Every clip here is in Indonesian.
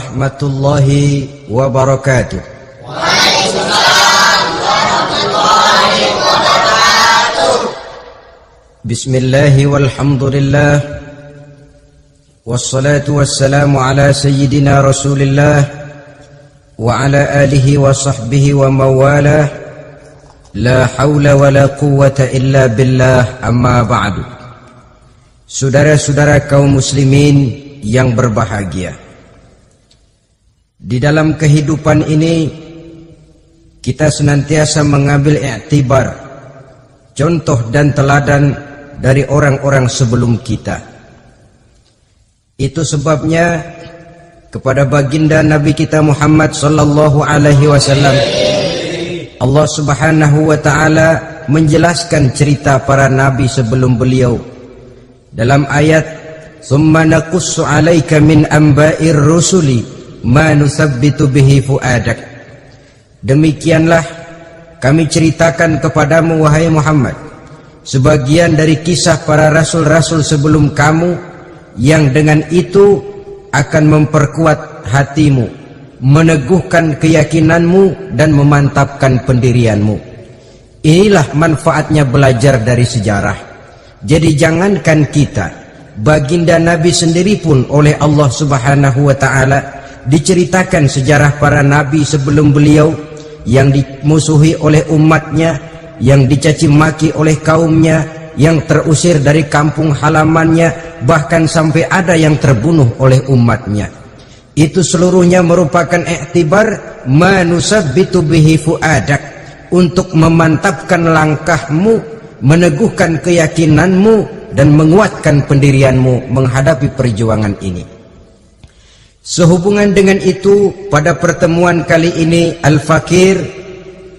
warahmatullahi wabarakatuh. Waalaikumsalam warahmatullahi wabarakatuh. Bismillahi walhamdulillah, wassalatu wassalamu ala sayyidina rasulillah wa ala alihi wa sahbihi wa mawalah. La hawla wa la quwwata illa billah, amma ba'du. Saudara-saudara kaum muslimin yang berbahagia, di dalam kehidupan ini kita senantiasa mengambil i'tibar, contoh dan teladan dari orang-orang sebelum kita. Itu sebabnya kepada baginda Nabi kita Muhammad sallallahu alaihi wasallam Allah Subhanahu wa taala menjelaskan cerita para nabi sebelum beliau dalam ayat "Tsumma naqussu 'alaika min amba'ir rusuli ma nusabbitu bihi fu'adak." Demikianlah kami ceritakan kepadamu wahai Muhammad sebagian dari kisah para rasul-rasul sebelum kamu yang dengan itu akan memperkuat hatimu, meneguhkan keyakinanmu dan memantapkan pendirianmu. Inilah manfaatnya belajar dari sejarah. Jadi jangankan kita, baginda Nabi sendiri pun oleh Allah Subhanahu wa taala diceritakan sejarah para nabi sebelum beliau yang dimusuhi oleh umatnya, yang dicaci maki oleh kaumnya, yang terusir dari kampung halamannya, bahkan sampai ada yang terbunuh oleh umatnya. Itu seluruhnya merupakan i'tibar manusabbitu bihi fu'adak, untuk memantapkan langkahmu, meneguhkan keyakinanmu dan menguatkan pendirianmu menghadapi perjuangan ini. Sehubungan dengan itu, pada pertemuan kali ini Al-Fakir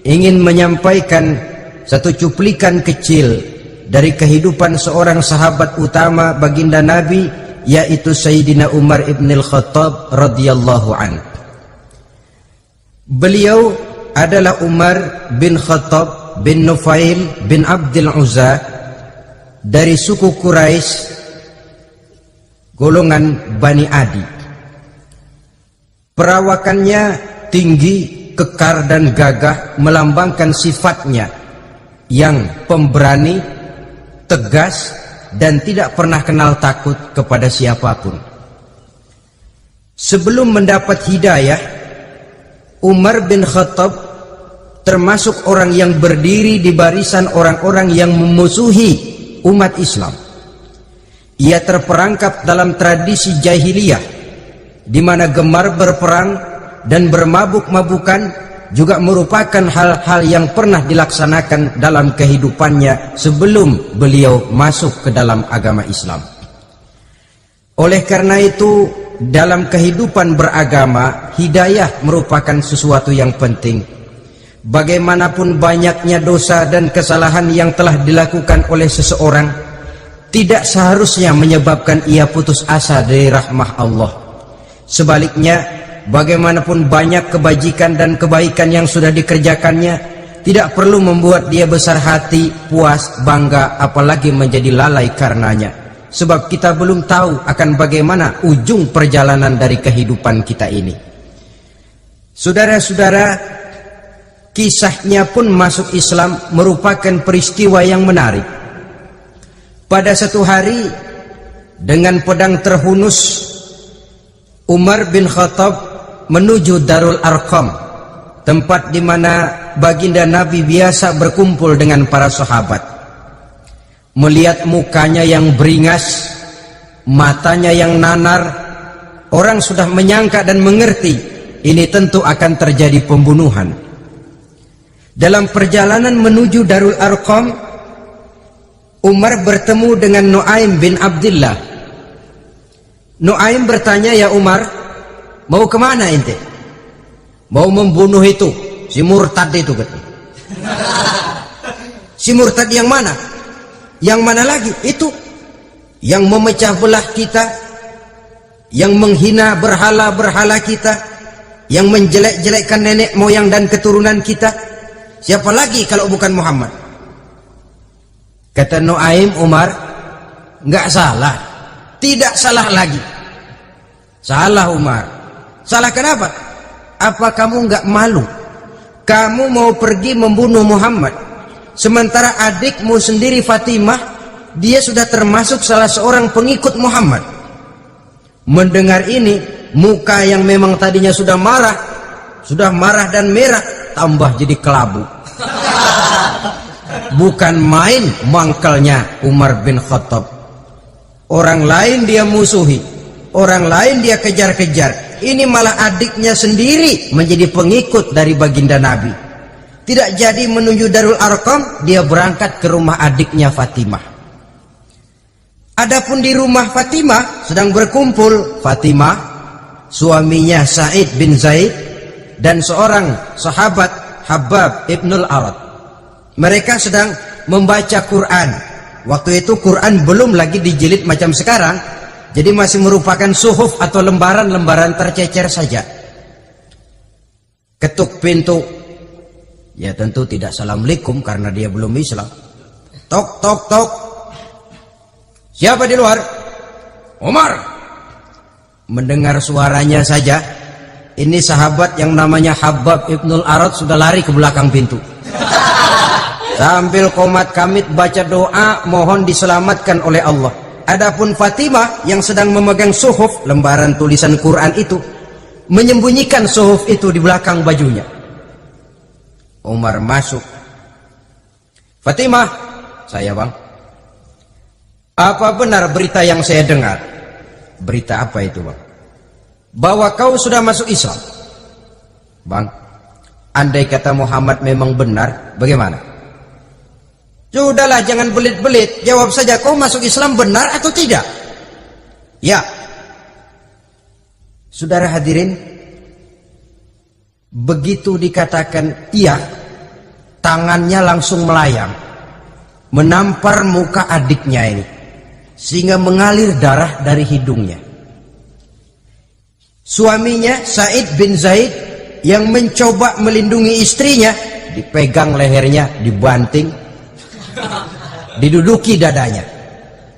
ingin menyampaikan satu cuplikan kecil dari kehidupan seorang sahabat utama baginda Nabi, yaitu Sayyidina Umar ibn al-Khattab radhiyallahu anhu. Beliau adalah Umar bin Khattab bin Nufail bin Abdul Uzza dari suku Quraisy golongan Bani Adi. Perawakannya tinggi, kekar dan gagah, melambangkan sifatnya yang pemberani, tegas dan tidak pernah kenal takut kepada siapapun. Sebelum mendapat hidayah, Umar bin Khattab termasuk orang yang berdiri di barisan orang-orang yang memusuhi umat Islam. Ia terperangkap dalam tradisi jahiliyah, di mana gemar berperang dan bermabuk-mabukan juga merupakan hal-hal yang pernah dilaksanakan dalam kehidupannya sebelum beliau masuk ke dalam agama Islam. Oleh karena itu, dalam kehidupan beragama, hidayah merupakan sesuatu yang penting. Bagaimanapun banyaknya dosa dan kesalahan yang telah dilakukan oleh seseorang, tidak seharusnya menyebabkan ia putus asa dari rahmah Allah. Sebaliknya, bagaimanapun banyak kebajikan dan kebaikan yang sudah dikerjakannya, tidak perlu membuat dia besar hati, puas, bangga, apalagi menjadi lalai karenanya. Sebab kita belum tahu akan bagaimana ujung perjalanan dari kehidupan kita ini. Saudara-saudara, kisahnya pun masuk Islam merupakan peristiwa yang menarik. Pada satu hari, dengan pedang terhunus, Umar bin Khattab menuju Darul Arqam, tempat di mana baginda Nabi biasa berkumpul dengan para sahabat. Melihat mukanya yang beringas, matanya yang nanar, orang sudah menyangka dan mengerti ini tentu akan terjadi pembunuhan. Dalam perjalanan menuju Darul Arqam, Umar bertemu dengan Nuaim bin Abdullah. Nuaim bertanya, "Ya Umar, mau kemana ente?" "Mau membunuh itu, si murtad itu." "Si murtad yang mana?" "Yang mana lagi? Itu yang memecah belah kita, yang menghina berhala-berhala kita, yang menjelek-jelekkan nenek moyang dan keturunan kita. Siapa lagi kalau bukan Muhammad?" Kata Nuaim, "Umar, enggak salah. Tidak salah lagi." "Salah Umar. Salah kenapa? Apa kamu nggak malu? Kamu mau pergi membunuh Muhammad, sementara adikmu sendiri Fatimah, dia sudah termasuk salah seorang pengikut Muhammad. Mendengar ini, muka yang memang tadinya sudah marah dan merah, tambah jadi kelabu. Bukan main mangkalnya Umar bin Khattab. Orang lain dia musuhi, orang lain dia kejar-kejar. Ini malah adiknya sendiri menjadi pengikut dari baginda Nabi. Tidak jadi menuju Darul Arqam, dia berangkat ke rumah adiknya Fatimah. Adapun di rumah Fatimah sedang berkumpul Fatimah, suaminya Sa'id bin Zaid, dan seorang sahabat Habab ibnul Arad. Mereka sedang membaca Quran. Waktu itu Quran belum lagi dijilid macam sekarang, jadi masih merupakan suhuf atau lembaran-lembaran tercecer saja. Ketuk pintu, ya tentu tidak assalamualaikum karena dia belum Islam. Tok tok tok, siapa di luar? Umar. Mendengar suaranya saja, ini sahabat yang namanya Habab ibnul Arad sudah lari ke belakang pintu. Sambil komat kamit baca doa mohon diselamatkan oleh Allah. Adapun Fatimah yang sedang memegang suhuf, lembaran tulisan Quran itu, menyembunyikan suhuf itu di belakang bajunya. Umar masuk. Fatimah, saya bang. Apa benar berita yang saya dengar? Berita apa itu bang? Bahwa kau sudah masuk Islam. Bang, andai kata Muhammad memang benar, bagaimana? Sudahlah, jangan belit-belit. Jawab saja, kau masuk Islam benar atau tidak? Ya. Saudara hadirin, begitu dikatakan iya, tangannya langsung melayang, menampar muka adiknya ini, sehingga mengalir darah dari hidungnya. Suaminya Sa'id bin Zaid yang mencoba melindungi istrinya, dipegang lehernya, dibanting, diduduki dadanya.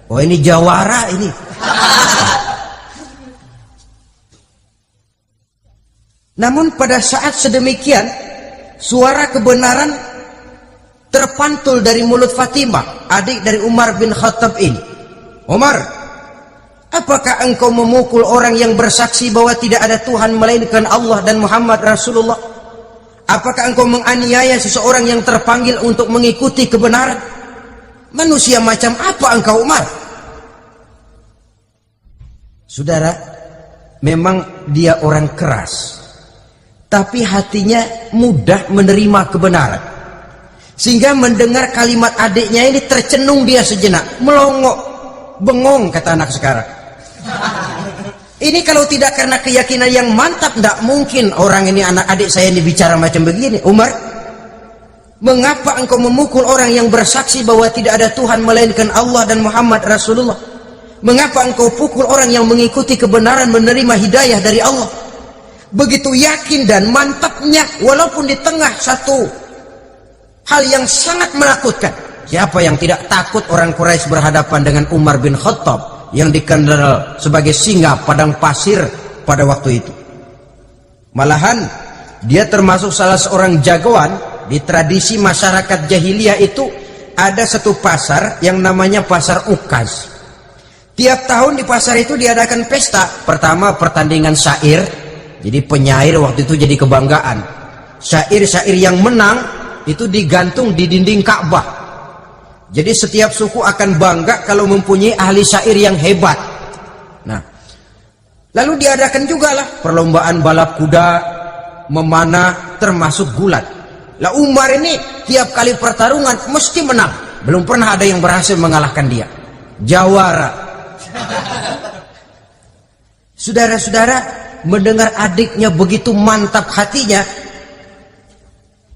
Oh, ini jawara ini. Namun pada saat sedemikian, suara kebenaran terpantul dari mulut Fatimah, adik dari Umar bin Khattab ini. Umar, apakah engkau memukul orang yang bersaksi bahwa tidak ada Tuhan melainkan Allah dan Muhammad Rasulullah? Apakah engkau menganiaya seseorang yang terpanggil untuk mengikuti kebenaran? Manusia macam apa engkau, Umar? Saudara, memang dia orang keras, tapi hatinya mudah menerima kebenaran. Sehingga mendengar kalimat adiknya ini tercenung dia sejenak, melongok, bengong kata anak sekarang. Ini kalau tidak karena keyakinan yang mantap, tidak mungkin orang ini, anak adik saya ini bicara macam begini. Umar, mengapa engkau memukul orang yang bersaksi bahwa tidak ada Tuhan melainkan Allah dan Muhammad Rasulullah? Mengapa engkau pukul orang yang mengikuti kebenaran, menerima hidayah dari Allah? Begitu yakin dan mantapnya, walaupun di tengah satu hal yang sangat menakutkan. Siapa yang tidak takut orang Quraisy berhadapan dengan Umar bin Khattab yang dikenal sebagai singa padang pasir pada waktu itu? Malahan dia termasuk salah seorang jagoan. Di tradisi masyarakat jahiliyah itu ada satu pasar yang namanya pasar Ukaz. Tiap tahun di pasar itu diadakan pesta. Pertama pertandingan syair, jadi penyair waktu itu jadi kebanggaan. Syair-syair yang menang itu digantung di dinding Ka'bah. Jadi setiap suku akan bangga kalau mempunyai ahli syair yang hebat. Nah, lalu diadakan juga lah perlombaan balap kuda, memanah, termasuk gulat. Lah Umar ini tiap kali pertarungan mesti menang. Belum pernah ada yang berhasil mengalahkan dia. Jawara. Saudara-saudara, mendengar adiknya begitu mantap hatinya,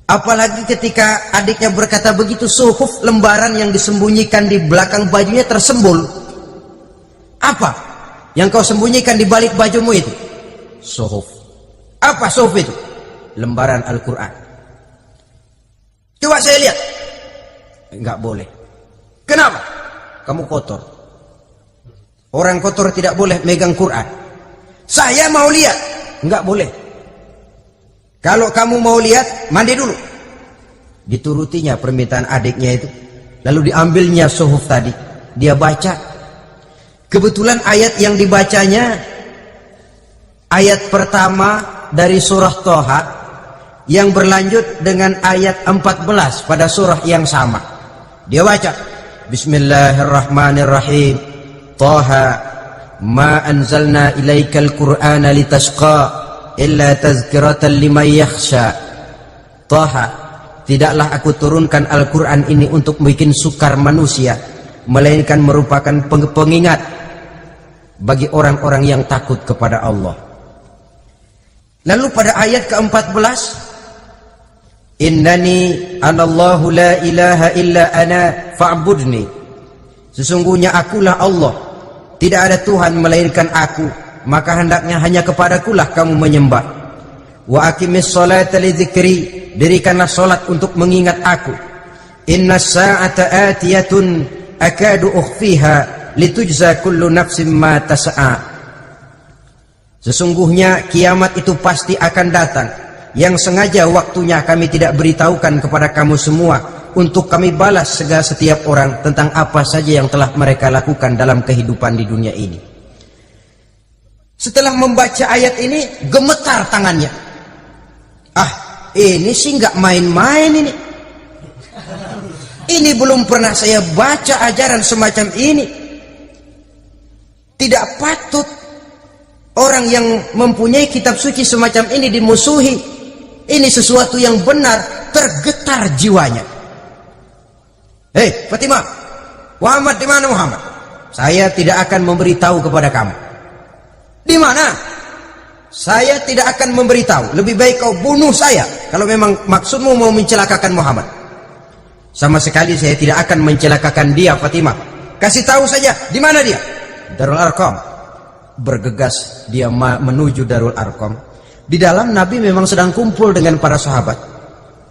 apalagi ketika adiknya berkata begitu, suhuf, lembaran yang disembunyikan di belakang bajunya tersembul. Apa yang kau sembunyikan di balik bajumu itu? Suhuf. Apa suhuf itu? Lembaran Al-Quran. Coba saya lihat. Enggak boleh. Kenapa? Kamu kotor. Orang kotor tidak boleh megang Quran. Saya mau lihat. enggak boleh. Kalau kamu mau lihat, mandi dulu. Diturutinya permintaan adiknya itu. Lalu diambilnya suhuf tadi, dia baca. Kebetulan ayat yang dibacanya ayat pertama dari surah Thaha yang berlanjut dengan ayat 14 pada surah yang sama. Dia baca, Bismillahirrahmanirrahim. Thaha ma anzalna ilaikal qur'ana litashqa illa tazkiratan liman yakhsha. Thaha, tidaklah aku turunkan Al-Quran ini untuk bikin sukar manusia, melainkan merupakan pengingat bagi orang-orang yang takut kepada Allah. Lalu pada ayat ke-14, Innani anallahu la ilaha illa ana fa'budni. Sesungguhnya akulah Allah, tidak ada Tuhan melainkan aku, maka hendaknya hanya kepadakulah kamu menyembah. Wa aqimis sholata li dzikri, dirikanlah salat untuk mengingat aku. Inna sa'ata atiyatun akadu ukhfiha litujza kullu nafsin ma tas'a. Sesungguhnya kiamat itu pasti akan datang, yang sengaja waktunya kami tidak beritahukan kepada kamu semua, untuk kami balas segala setiap orang tentang apa saja yang telah mereka lakukan dalam kehidupan di dunia ini. Setelah membaca ayat ini, gemetar tangannya. Ini sih nggak main-main ini. Ini belum pernah saya baca ajaran semacam ini. Tidak patut orang yang mempunyai kitab suci semacam ini dimusuhi. Ini sesuatu yang benar, tergetar jiwanya. Hei Fatimah, Muhammad di mana Muhammad? Saya tidak akan memberitahu kepada kamu. Di mana? Saya tidak akan memberitahu. Lebih baik kau bunuh saya kalau memang maksudmu mau mencelakakan Muhammad. Sama sekali saya tidak akan mencelakakan dia, Fatimah. Kasih tahu saja, di mana dia? Darul Arqam. Bergegas dia menuju Darul Arqam. Di dalam Nabi memang sedang kumpul dengan para sahabat,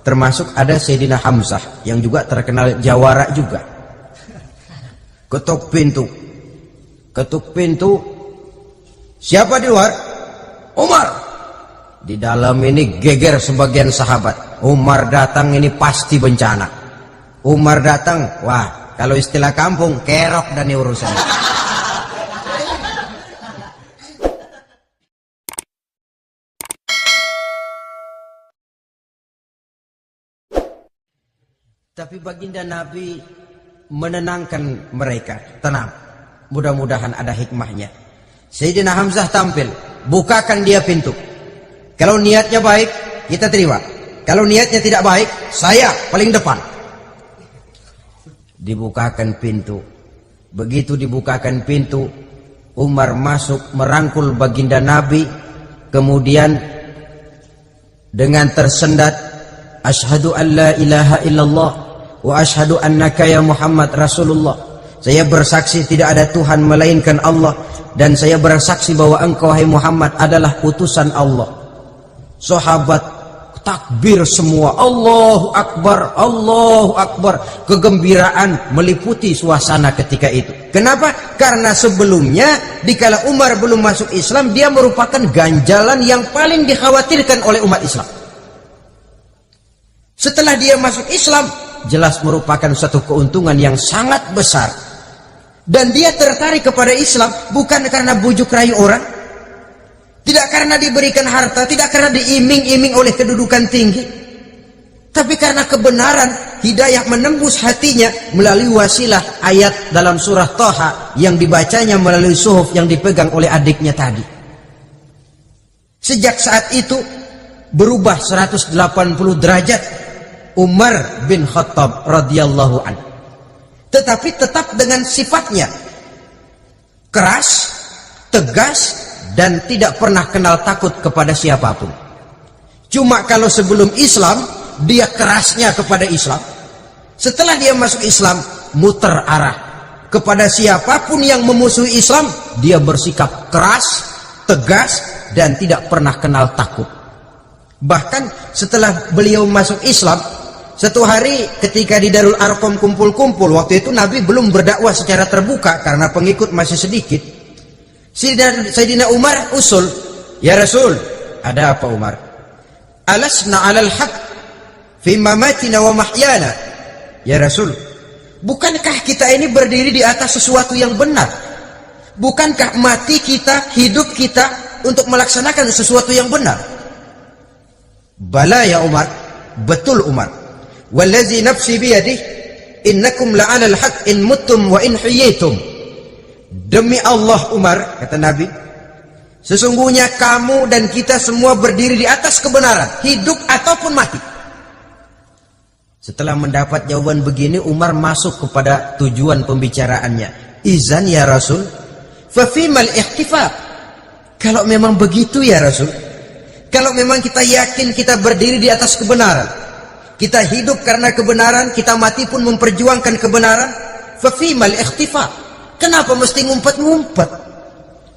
termasuk ada Sayyidina Hamzah yang juga terkenal jawara juga. Ketuk pintu. Ketuk pintu. Siapa di luar? Umar. Di dalam ini geger sebagian sahabat. Umar datang ini pasti bencana. Umar datang, wah, kalau istilah kampung, kerok dan urusan. Tapi baginda Nabi menenangkan mereka. Tenang, mudah-mudahan ada hikmahnya. Sayyidina Hamzah tampil, bukakan dia pintu. Kalau niatnya baik, kita terima. Kalau niatnya tidak baik, saya paling depan. Dibukakan pintu. Begitu dibukakan pintu, Umar masuk merangkul baginda Nabi. Kemudian dengan tersendat, Asyhadu an la ilaha illallah wa asyhadu annaka ya Muhammad Rasulullah. Saya bersaksi tidak ada Tuhan melainkan Allah, dan saya bersaksi bahwa engkau hai Muhammad adalah utusan Allah. Sahabat takbir semua, Allahu Akbar, Allahu Akbar. Kegembiraan meliputi suasana ketika itu. Kenapa? Karena sebelumnya dikala Umar belum masuk Islam, dia merupakan ganjalan yang paling dikhawatirkan oleh umat Islam. Setelah dia masuk Islam, jelas merupakan satu keuntungan yang sangat besar. Dan dia tertarik kepada Islam bukan karena bujuk rayu orang, tidak karena diberikan harta, tidak karena diiming-iming oleh kedudukan tinggi, tapi karena kebenaran, hidayah menembus hatinya melalui wasilah ayat dalam surah Thaha yang dibacanya melalui suhuf yang dipegang oleh adiknya tadi. Sejak saat itu berubah 180 derajat Umar bin Khattab radhiyallahu anhu. Tetapi tetap dengan sifatnya keras, tegas, dan tidak pernah kenal takut kepada siapapun. Cuma kalau sebelum Islam, dia kerasnya kepada Islam. Setelah dia masuk Islam, muter arah. Kepada siapapun yang memusuhi Islam, dia bersikap keras, tegas, dan tidak pernah kenal takut. Bahkan setelah beliau masuk Islam, satu hari ketika di Darul Arqam kumpul-kumpul, waktu itu Nabi belum berdakwah secara terbuka karena pengikut masih sedikit. Sayyidina Umar usul, ya Rasul, Ada apa Umar? Alasna 'alal haq fi mamatina wa mahyana. Ya Rasul, bukankah kita ini berdiri di atas sesuatu yang benar? Bukankah mati kita, hidup kita untuk melaksanakan sesuatu yang benar? Bala ya Umar, betul Umar. Wallazi nafsi biyadih, innakum la'alal haq in muttum wa in hiyitum. Demi Allah Umar, kata Nabi, sesungguhnya kamu dan kita semua berdiri di atas kebenaran, hidup ataupun mati. Setelah mendapat jawaban begini, Umar masuk kepada tujuan pembicaraannya. Izan ya Rasul, fafimal ihtifaq. Kalau memang begitu ya Rasul, kalau memang kita yakin kita berdiri di atas kebenaran, kita hidup karena kebenaran, kita mati pun memperjuangkan kebenaran, fafimal ihtifaq. Kenapa mesti ngumpet-ngumpet?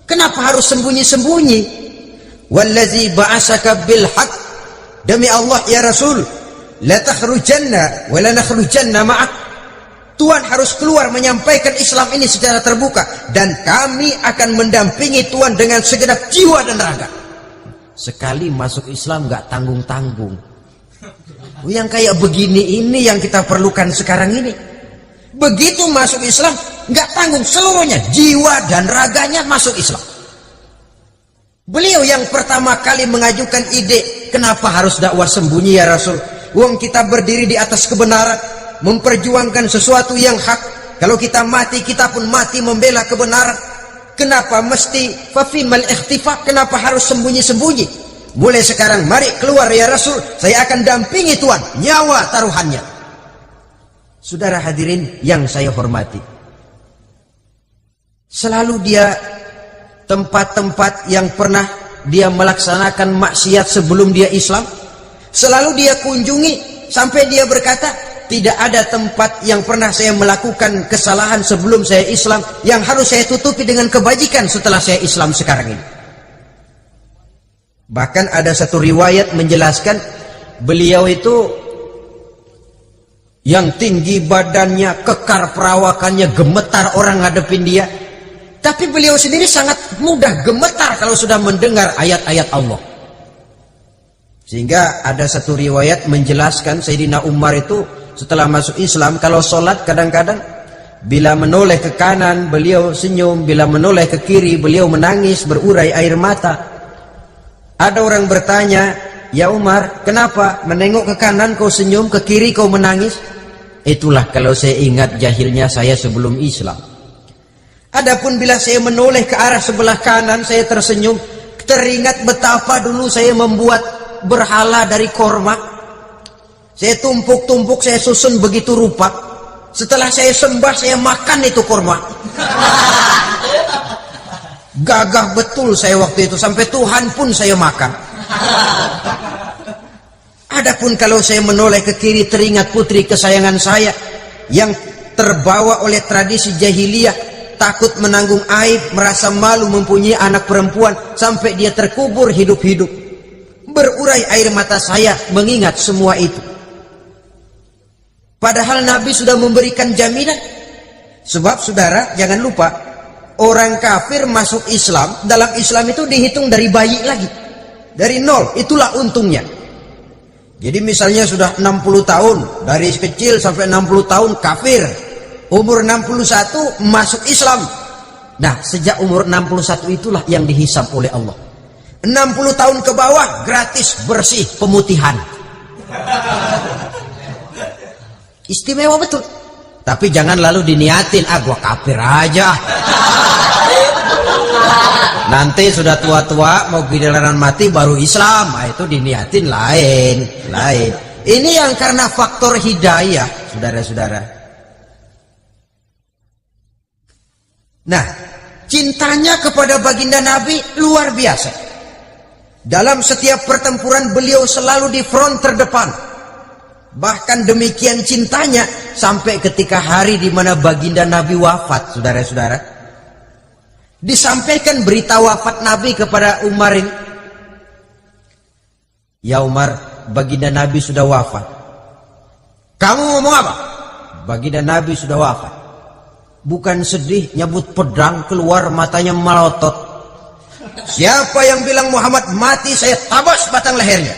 Kenapa harus sembunyi-sembunyi? Wallazi ba'asaka bil haq, demi Allah ya Rasul, la takhrujanna wa la nakhrujanna ma'ak. Tuhan harus keluar menyampaikan Islam ini secara terbuka, dan kami akan mendampingi Tuhan dengan segenap jiwa dan raga. Sekali masuk Islam gak tanggung-tanggung. Yang kayak begini ini yang kita perlukan sekarang ini. Begitu masuk Islam gak tanggung seluruhnya, jiwa dan raganya masuk Islam. Beliau yang pertama kali mengajukan ide, kenapa harus dakwah sembunyi ya Rasul? Wong kita berdiri di atas kebenaran, memperjuangkan sesuatu yang hak. Kalau kita mati, kita pun mati membela kebenaran. Kenapa mesti fafimal ikhtifaq? Kenapa harus sembunyi-sembunyi? Mulai sekarang mari keluar ya Rasul, saya akan dampingi Tuhan, nyawa taruhannya. Saudara hadirin yang saya hormati, selalu dia tempat-tempat yang pernah dia melaksanakan maksiat sebelum dia Islam, selalu dia kunjungi sampai dia berkata, tidak ada tempat yang pernah saya melakukan kesalahan sebelum saya Islam yang harus saya tutupi dengan kebajikan setelah saya Islam sekarang ini. Bahkan ada satu riwayat menjelaskan beliau itu yang tinggi badannya, kekar perawakannya, gemetar orang ngadepin dia. Tapi beliau sendiri sangat mudah gemetar kalau sudah mendengar ayat-ayat Allah. Sehingga ada satu riwayat menjelaskan Sayyidina Umar itu setelah masuk Islam, kalau sholat kadang-kadang bila menoleh ke kanan beliau senyum, bila menoleh ke kiri beliau menangis berurai air mata. Ada orang bertanya, ya Umar, kenapa menengok ke kanan kau senyum, ke kiri kau menangis? Itulah kalau saya ingat jahilnya saya sebelum Islam. Adapun bila saya menoleh ke arah sebelah kanan saya tersenyum, teringat betapa dulu saya membuat berhala dari korma. Saya tumpuk-tumpuk, saya susun begitu rupa. Setelah saya sembah, saya makan itu korma. Gagah betul saya waktu itu, sampai Tuhan pun saya makan. Adapun kalau saya menoleh ke kiri, teringat putri kesayangan saya yang terbawa oleh tradisi jahiliyah, takut menanggung aib, merasa malu mempunyai anak perempuan, sampai dia terkubur hidup-hidup. Berurai air mata saya mengingat semua itu. Padahal Nabi sudah memberikan jaminan. Sebab saudara jangan lupa, orang kafir masuk Islam, dalam Islam itu dihitung dari bayi lagi, dari nol. Itulah untungnya. Jadi misalnya sudah 60 tahun, dari kecil sampai 60 tahun kafir, umur 61 masuk Islam. Nah, sejak umur 61 itulah yang dihisab oleh Allah. 60 tahun ke bawah gratis bersih pemutihan. Istimewa betul. Tapi jangan lalu diniatin, gua kafir aja. Nanti sudah tua-tua mau giliran mati baru Islam. Nah, itu diniatin lain. Ini yang karena faktor hidayah, saudara-saudara. Nah, cintanya kepada baginda Nabi luar biasa. Dalam setiap pertempuran beliau selalu di front terdepan. Bahkan demikian cintanya sampai ketika hari di mana baginda Nabi wafat, saudara-saudara. Disampaikan berita wafat Nabi kepada Umar ini. Ya Umar, baginda Nabi sudah wafat. Kamu ngomong apa? Baginda Nabi sudah wafat. Bukan sedih, nyabut pedang, keluar matanya melotot. siapa yang bilang Muhammad mati, saya tabas batang lehernya.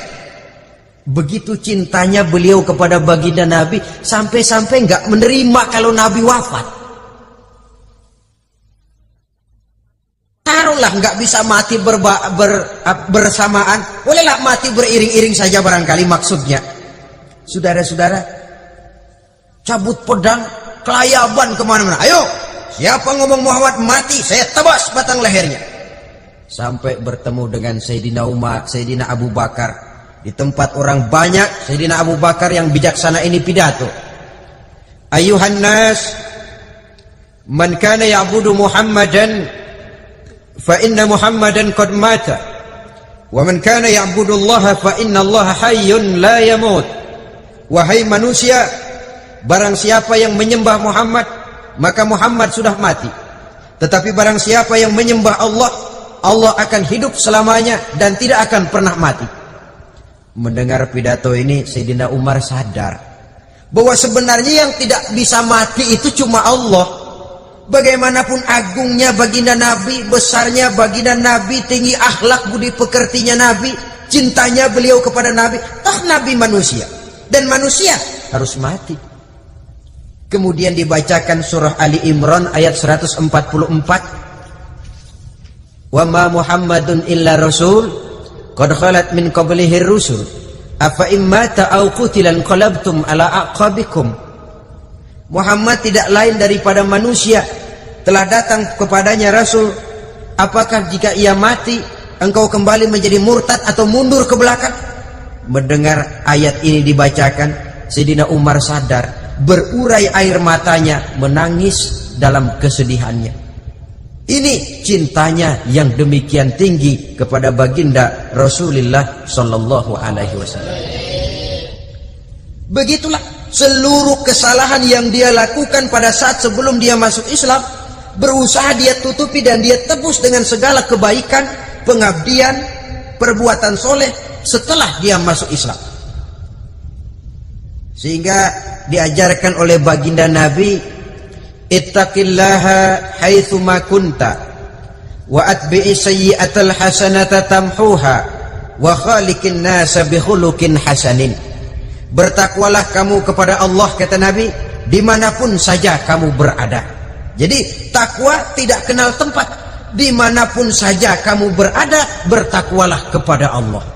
Begitu cintanya beliau kepada baginda Nabi, sampai-sampai nggak menerima kalau Nabi wafat. Taruhlah nggak bisa mati bersamaan, bolehlah mati beriring-iring saja barangkali maksudnya. Saudara-saudara, cabut pedang, kelayaban kemana-mana. Ayo, siapa ngomong Muhammad mati, saya tebas batang lehernya. Sampai bertemu dengan Sayyidina Umar, Sayyidina Abu Bakar. Di tempat orang banyak, Sayyidina Abu Bakar yang bijaksana ini pidato. Ayuhan nas, man kana ya'budu Muhammadan, fa inna Muhammadan qad mata. Wa man kana ya'budu Allah, fa inna Allah hayyun la yamut. Wahai manusia, barang siapa yang menyembah Muhammad, maka Muhammad sudah mati. Tetapi barang siapa yang menyembah Allah, Allah akan hidup selamanya dan tidak akan pernah mati. Mendengar pidato ini, Sayyidina Umar sadar bahwa sebenarnya yang tidak bisa mati itu cuma Allah. Bagaimanapun agungnya baginda Nabi, besarnya baginda Nabi, tinggi akhlak budi pekertinya Nabi, cintanya beliau kepada Nabi, toh Nabi manusia dan manusia harus mati. Kemudian dibacakan surah Ali Imran ayat 144. Wa ma Muhammadun illa rasul qad khalat min qablihi rusul afa immata aw qutilan qalabtum ala aqabikum. Muhammad tidak lain daripada manusia, telah datang kepadanya rasul, apakah jika ia mati engkau kembali menjadi murtad atau mundur ke belakang? Mendengar ayat ini dibacakan, Sayyidina Umar sadar, berurai air matanya, menangis dalam kesedihannya. Ini cintanya yang demikian tinggi kepada baginda Rasulullah Sallallahu Alaihi Wasallam. Begitulah seluruh kesalahan yang dia lakukan pada saat sebelum dia masuk Islam, berusaha dia tutupi dan dia tebus dengan segala kebaikan, pengabdian, perbuatan soleh setelah dia masuk Islam. Sehingga diajarkan oleh baginda Nabi, ittaqillaha haitsu ma kunta wa atbi'i sayyi'atal hasanata tamhuha wa khaliqin nasa bi khuluqin hasanin. Bertakwalah kamu kepada Allah, kata Nabi, dimanapun saja kamu berada. Jadi takwa tidak kenal tempat. Dimanapun saja kamu berada, bertakwalah kepada Allah.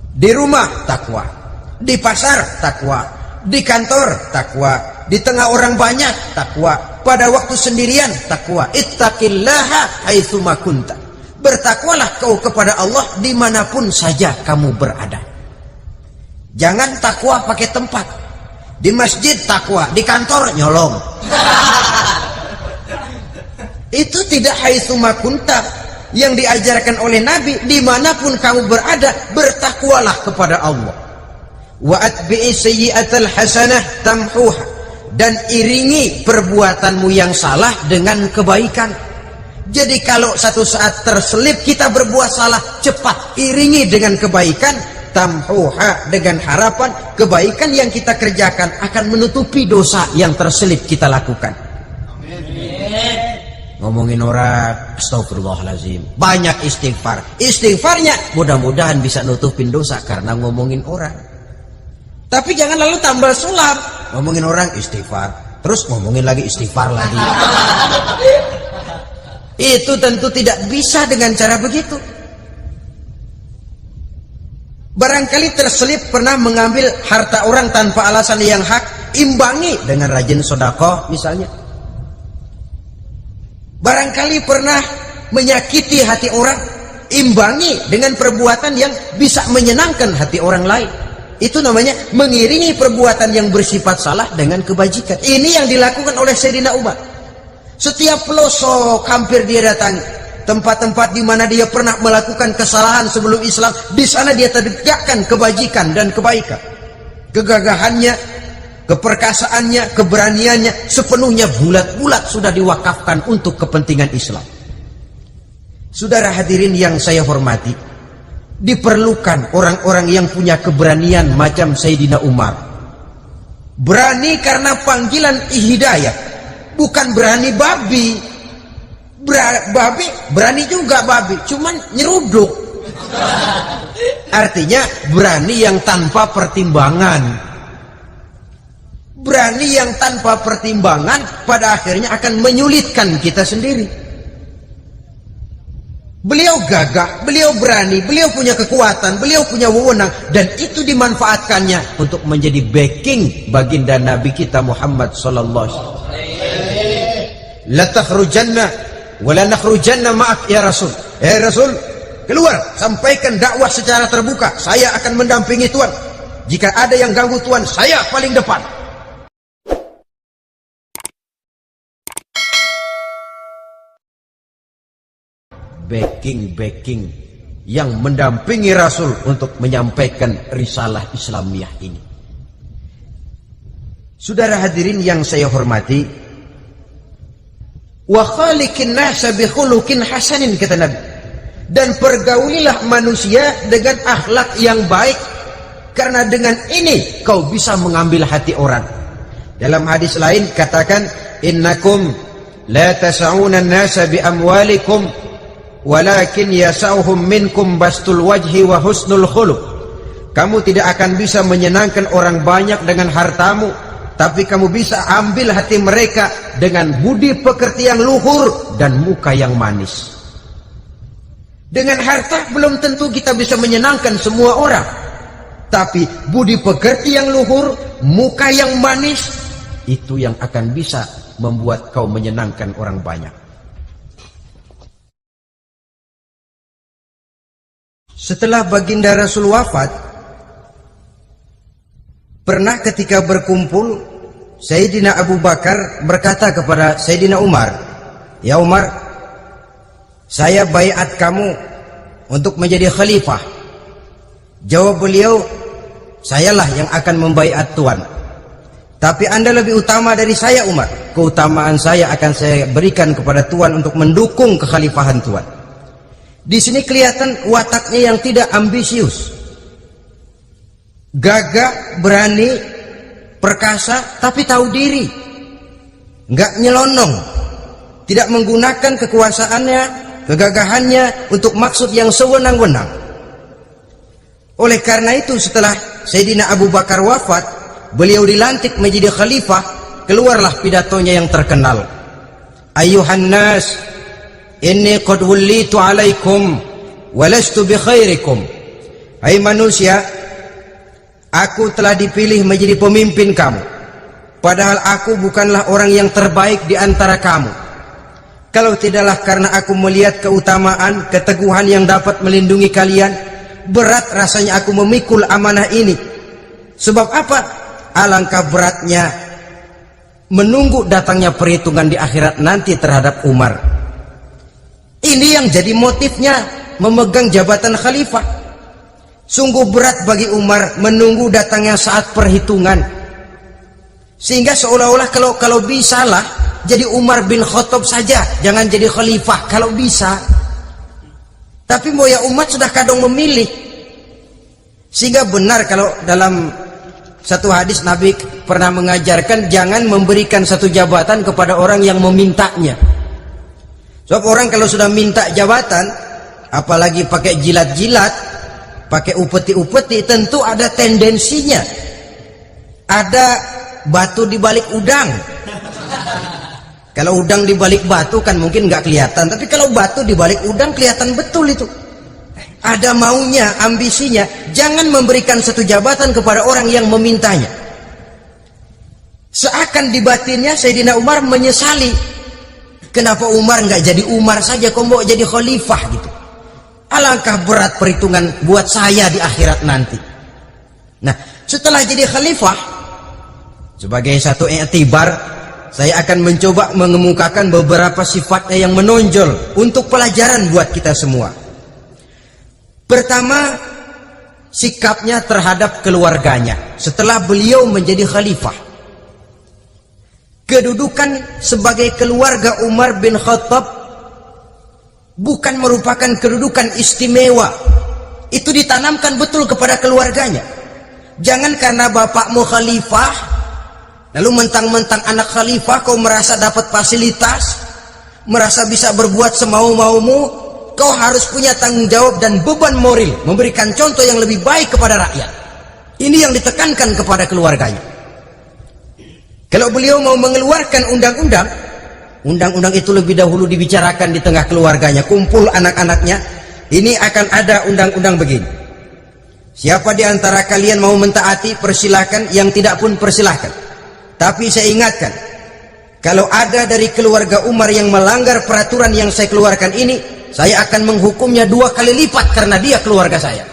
Di rumah takwa, di pasar takwa, di kantor takwa, di tengah orang banyak takwa, pada waktu sendirian takwa. Ittaqillaha haitsu ma kunta. Bertakwalah kau kepada Allah dimanapun saja kamu berada. Jangan takwa pakai tempat. Di masjid takwa, di kantor nyolong. Itu tidak haitsu ma kunta yang diajarkan oleh Nabi. Dimanapun kamu berada, bertakwalah kepada Allah. Wa atbi'i sayyi'atal hasanah tamhuha. Dan iringi perbuatanmu yang salah dengan kebaikan. Jadi kalau satu saat terselip kita berbuat salah, cepat iringi dengan kebaikan. Tamhuha, dengan harapan kebaikan yang kita kerjakan akan menutupi dosa yang terselip kita lakukan. Amin. Ngomongin orang, astagfirullahaladzim, banyak istighfar. Istighfarnya mudah-mudahan bisa nutupin dosa karena ngomongin orang. Tapi jangan lalu tambal sulam, ngomongin orang istighfar, terus ngomongin lagi istighfar lagi. Itu tentu tidak bisa dengan cara begitu. Barangkali terselip pernah mengambil harta orang tanpa alasan yang hak, imbangi dengan rajin sedekah misalnya. Barangkali pernah menyakiti hati orang, imbangi dengan perbuatan yang bisa menyenangkan hati orang lain. Itu namanya mengiringi perbuatan yang bersifat salah dengan kebajikan. Ini yang dilakukan oleh Sayyidina Umar. Setiap pelosok hampir dia datangi. Tempat-tempat di mana dia pernah melakukan kesalahan sebelum Islam, di sana dia tegakkan kebajikan dan kebaikan. Kegagahannya, keperkasaannya, keberaniannya sepenuhnya bulat-bulat sudah diwakafkan untuk kepentingan Islam. Saudara hadirin yang saya hormati, diperlukan orang-orang yang punya keberanian macam Sayyidina Umar. Berani karena panggilan hidayah, bukan berani babi. Babi berani juga, babi cuman nyeruduk. Artinya berani yang tanpa pertimbangan. Berani yang tanpa pertimbangan pada akhirnya akan menyulitkan kita sendiri. Beliau gagah, beliau berani, beliau punya kekuatan, beliau punya wewenang, dan itu dimanfaatkannya untuk menjadi backing baginda Nabi kita Muhammad sallallahu alaihi wasallam. La takhrujanna wa la nakhrujanna ma'ak ya Rasul. Rasul, keluar, sampaikan dakwah secara terbuka. Saya akan mendampingi Tuhan. Jika ada yang ganggu Tuhan, saya paling depan. Backing yang mendampingi Rasul untuk menyampaikan risalah Islamiyah ini. Saudara hadirin yang saya hormati, wa khaliqin nasa bi khuluqin hasanin, kata Nabi, dan pergaulilah manusia dengan akhlak yang baik, karena dengan ini kau bisa mengambil hati orang. Dalam hadis lain katakan, innakum la tas'una an-nasa bi amwalikum walakin yasauhum minkum bastul wajhi wa husnul khuluq. Kamu tidak akan bisa menyenangkan orang banyak dengan hartamu, tapi kamu bisa ambil hati mereka dengan budi pekerti yang luhur dan muka yang manis. Dengan harta belum tentu kita bisa menyenangkan semua orang, tapi budi pekerti yang luhur, muka yang manis, itu yang akan bisa membuat kau menyenangkan orang banyak. Setelah baginda Rasul wafat, pernah ketika berkumpul, Sayyidina Abu Bakar berkata kepada Sayyidina Umar, "Ya Umar, saya baiat kamu untuk menjadi khalifah." Jawab beliau, "Sayalah yang akan membaiat Tuan. Tapi Anda lebih utama dari saya, Umar. Keutamaan saya akan saya berikan kepada Tuan untuk mendukung kekhalifahan Tuan." Di sini kelihatan wataknya yang tidak ambisius, gagah, berani, perkasa, tapi tahu diri, nggak nyelonong, tidak menggunakan kekuasaannya, kegagahannya untuk maksud yang sewenang-wenang. Oleh karena itu, setelah Sayyidina Abu Bakar wafat, beliau dilantik menjadi khalifah. Keluarlah pidatonya yang terkenal, "Ayyuhan nas, inni qad wullitu alaikum walastu bi khairikum." Hai manusia, aku telah dipilih menjadi pemimpin kamu, padahal aku bukanlah orang yang terbaik di antara kamu. Kalau tidaklah karena aku melihat keutamaan, keteguhan yang dapat melindungi kalian, berat rasanya aku memikul amanah ini. Sebab apa? Alangkah beratnya menunggu datangnya perhitungan di akhirat nanti terhadap Umar. Ini yang jadi motifnya memegang jabatan khalifah. Sungguh berat bagi Umar menunggu datangnya saat perhitungan, sehingga seolah-olah kalau bisalah jadi Umar bin Khattab saja, jangan jadi khalifah kalau bisa. Tapi moya umat sudah kadang memilih, sehingga benar kalau dalam satu hadis Nabi pernah mengajarkan jangan memberikan satu jabatan kepada orang yang memintanya. Sebab orang kalau sudah minta jabatan, apalagi pakai jilat-jilat, pakai upeti-upeti, tentu ada tendensinya. Ada batu di balik udang. Kalau udang di balik batu kan mungkin nggak kelihatan, tapi kalau batu di balik udang kelihatan betul itu. Ada maunya, ambisinya. Jangan memberikan satu jabatan kepada orang yang memintanya. Seakan di batinnya Sayyidina Umar menyesali. Kenapa Umar nggak jadi Umar saja, kok mau jadi khalifah gitu? Alangkah berat perhitungan buat saya di akhirat nanti. Nah, setelah jadi khalifah, sebagai satu i'tibar, saya akan mencoba mengemukakan beberapa sifatnya yang menonjol untuk pelajaran buat kita semua. Pertama, sikapnya terhadap keluarganya setelah beliau menjadi khalifah. Kedudukan sebagai keluarga Umar bin Khattab bukan merupakan kedudukan istimewa. Itu ditanamkan betul kepada keluarganya. Jangan karena bapakmu khalifah, lalu mentang-mentang anak khalifah kau merasa dapat fasilitas, merasa bisa berbuat semau-maumu, kau harus punya tanggung jawab dan beban moral memberikan contoh yang lebih baik kepada rakyat. Ini yang ditekankan kepada keluarganya. Kalau beliau mau mengeluarkan undang-undang, undang-undang itu lebih dahulu dibicarakan di tengah keluarganya, kumpul anak-anaknya. Ini akan ada undang-undang begini. Siapa di antara kalian mau mentaati, persilahkan. Yang tidak pun persilahkan. Tapi saya ingatkan, kalau ada dari keluarga Umar yang melanggar peraturan yang saya keluarkan ini, saya akan menghukumnya 2 kali lipat karena dia keluarga saya.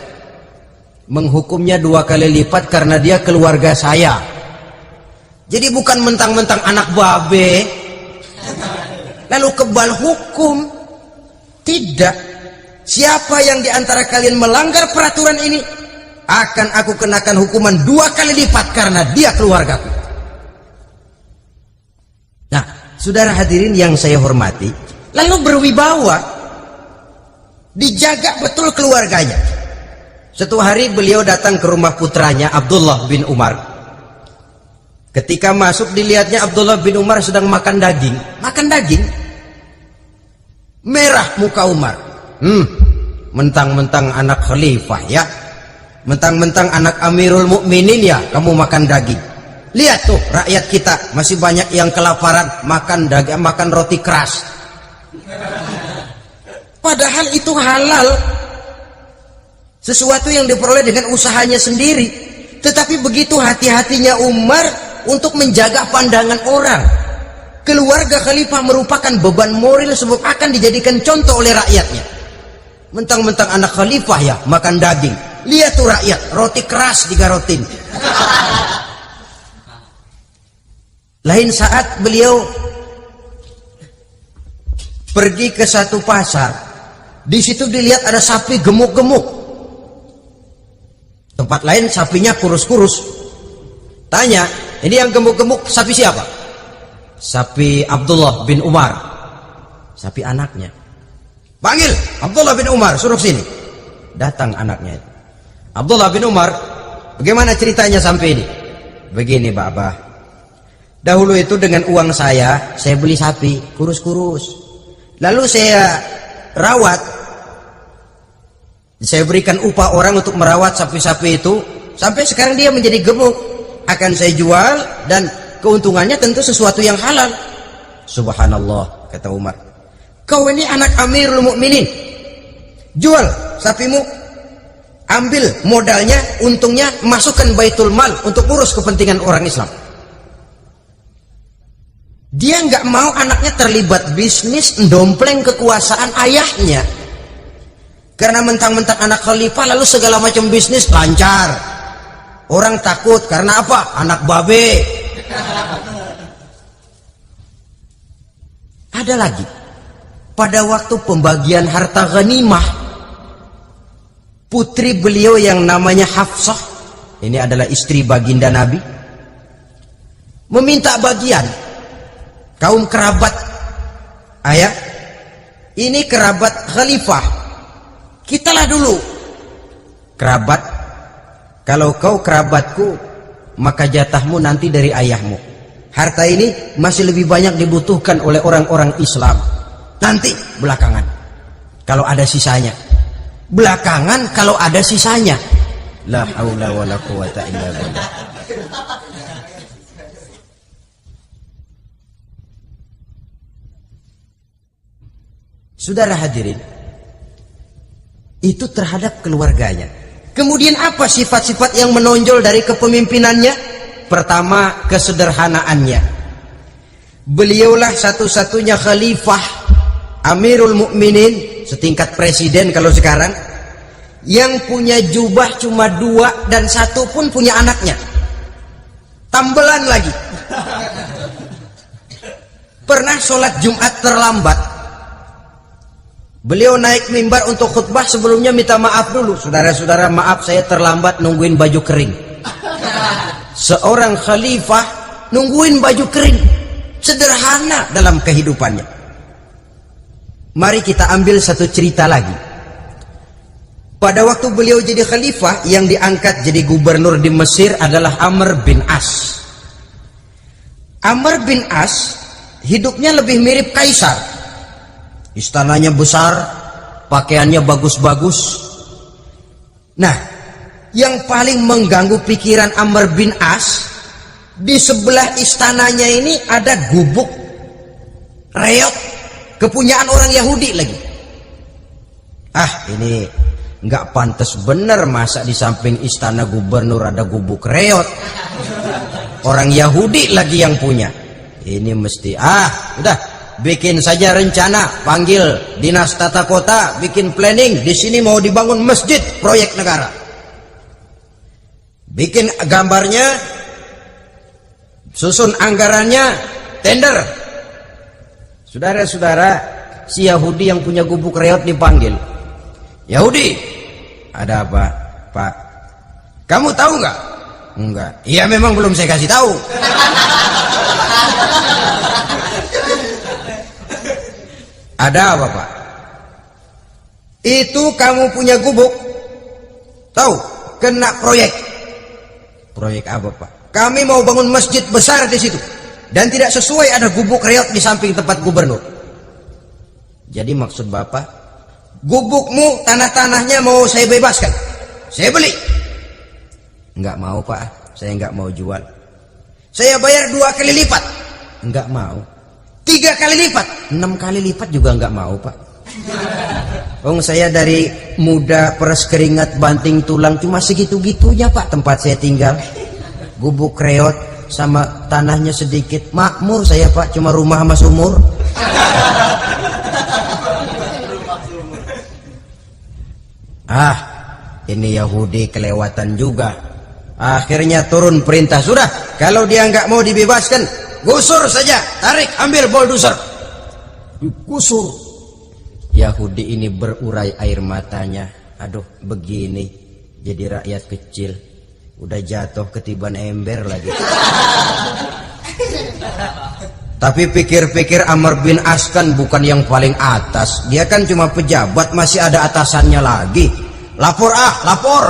Menghukumnya 2 kali lipat karena dia keluarga saya. Jadi bukan mentang-mentang anak babe lalu kebal hukum. Tidak. Siapa yang di antara kalian melanggar peraturan ini, akan aku kenakan hukuman 2 kali lipat karena dia keluargaku. Nah, saudara hadirin yang saya hormati, lalu berwibawa, dijaga betul keluarganya. Suatu hari beliau datang ke rumah putranya Abdullah bin Umar. Ketika masuk dilihatnya Abdullah bin Umar sedang makan daging. Makan daging. Merah muka Umar. Mentang-mentang anak khalifah ya. Mentang-mentang anak Amirul Mukminin ya, kamu makan daging. Lihat tuh rakyat kita masih banyak yang kelaparan, makan daging, makan roti keras. Padahal itu halal. Sesuatu yang diperoleh dengan usahanya sendiri. Tetapi begitu hati-hatinya Umar untuk menjaga pandangan orang. Keluarga khalifah merupakan beban moral sebab akan dijadikan contoh oleh rakyatnya. Mentang-mentang anak khalifah ya makan daging. Lihat tuh rakyat, roti keras digarotin. Lain saat beliau pergi ke satu pasar. Di situ dilihat ada sapi gemuk-gemuk. Tempat lain sapinya kurus-kurus. Tanya, ini yang gemuk-gemuk sapi siapa? Sapi Abdullah bin Umar. Sapi anaknya. Panggil Abdullah bin Umar, suruh sini. Datang anaknya itu. Abdullah bin Umar, bagaimana ceritanya sampai ini? Begini Bapak. Dahulu itu dengan uang saya beli sapi kurus-kurus. Lalu saya rawat. Saya berikan upah orang untuk merawat sapi-sapi itu. Sampai sekarang dia menjadi gemuk. Akan saya jual dan keuntungannya tentu sesuatu yang halal. Subhanallah, kata Umar. Kau ini anak Amirul Mukminin. Jual sapimu. Ambil modalnya, untungnya, masukkan baitul mal untuk urus kepentingan orang Islam. Dia nggak mau anaknya terlibat bisnis, ndompleng kekuasaan ayahnya. Karena mentang-mentang anak khalifah lalu segala macam bisnis lancar. Orang takut karena apa? Anak babe. Ada lagi. Pada waktu pembagian harta ghanimah, putri beliau yang namanya Hafsah, ini adalah istri baginda Nabi, meminta bagian. Kaum kerabat ayah, ini kerabat khalifah, kitalah dulu kerabat. Kalau kau kerabatku, maka jatahmu nanti dari ayahmu. Harta ini masih lebih banyak dibutuhkan oleh orang-orang Islam. Nanti belakangan kalau ada sisanya. Belakangan kalau ada sisanya. La haula wala quwata illa billah. Saudara hadirin, itu terhadap keluarganya. Kemudian apa sifat-sifat yang menonjol dari kepemimpinannya? Pertama, kesederhanaannya. Beliaulah satu-satunya khalifah, Amirul Mukminin, setingkat presiden kalau sekarang, yang punya jubah cuma 2 dan 1 pun punya anaknya. Tambelan lagi. Pernah sholat Jumat terlambat. Beliau naik mimbar untuk khutbah, sebelumnya minta maaf dulu. Saudara-saudara, maaf saya terlambat nungguin baju kering. Seorang khalifah nungguin baju kering. Sederhana dalam kehidupannya. Mari kita ambil satu cerita lagi. Pada waktu beliau jadi khalifah, yang diangkat jadi gubernur di Mesir adalah Amr bin As. Amr bin As hidupnya lebih mirip kaisar. Istananya besar, pakaiannya bagus-bagus. Nah, yang paling mengganggu pikiran Amr bin As, di sebelah istananya ini ada gubuk reot kepunyaan orang Yahudi lagi. Ini nggak pantas bener, masa di samping istana gubernur ada gubuk reot, orang Yahudi lagi yang punya. Ini mesti udah bikin saja rencana, panggil dinas tata kota, bikin planning, di sini mau dibangun masjid proyek negara, bikin gambarnya, susun anggarannya, tender. Saudara-saudara, si Yahudi yang punya gubuk reot dipanggil. Yahudi, ada apa, Pak? Kamu tahu nggak? Enggak. Iya, memang belum saya kasih tahu. Ada apa, Pak? Itu kamu punya gubuk, tahu? Kena proyek. Proyek apa, Pak? Kami mau bangun masjid besar di situ, dan tidak sesuai ada gubuk reot di samping tempat gubernur. Jadi maksud Bapak, gubukmu, tanah-tanahnya mau saya bebaskan, saya beli. Enggak mau, Pak, saya enggak mau jual. Saya bayar 2 kali lipat. Enggak mau. 3 kali lipat, 6 kali lipat juga enggak mau, Pak. Saya dari muda peres keringat banting tulang cuma segitu-gitunya, Pak, tempat saya tinggal. Gubuk reot sama tanahnya sedikit, makmur saya, Pak, cuma rumah sama sumur. Ini Yahudi kelewatan juga. Akhirnya turun perintah, sudah, kalau dia nggak mau dibebaskan, gusur saja, tarik, ambil bulldozer, gusur. Yahudi ini berurai air matanya. Aduh, begini jadi rakyat kecil, udah jatuh ketiban ember lagi. Tapi pikir-pikir Amr bin As kan bukan yang paling atas, dia kan cuma pejabat, masih ada atasannya lagi. Lapor, lapor.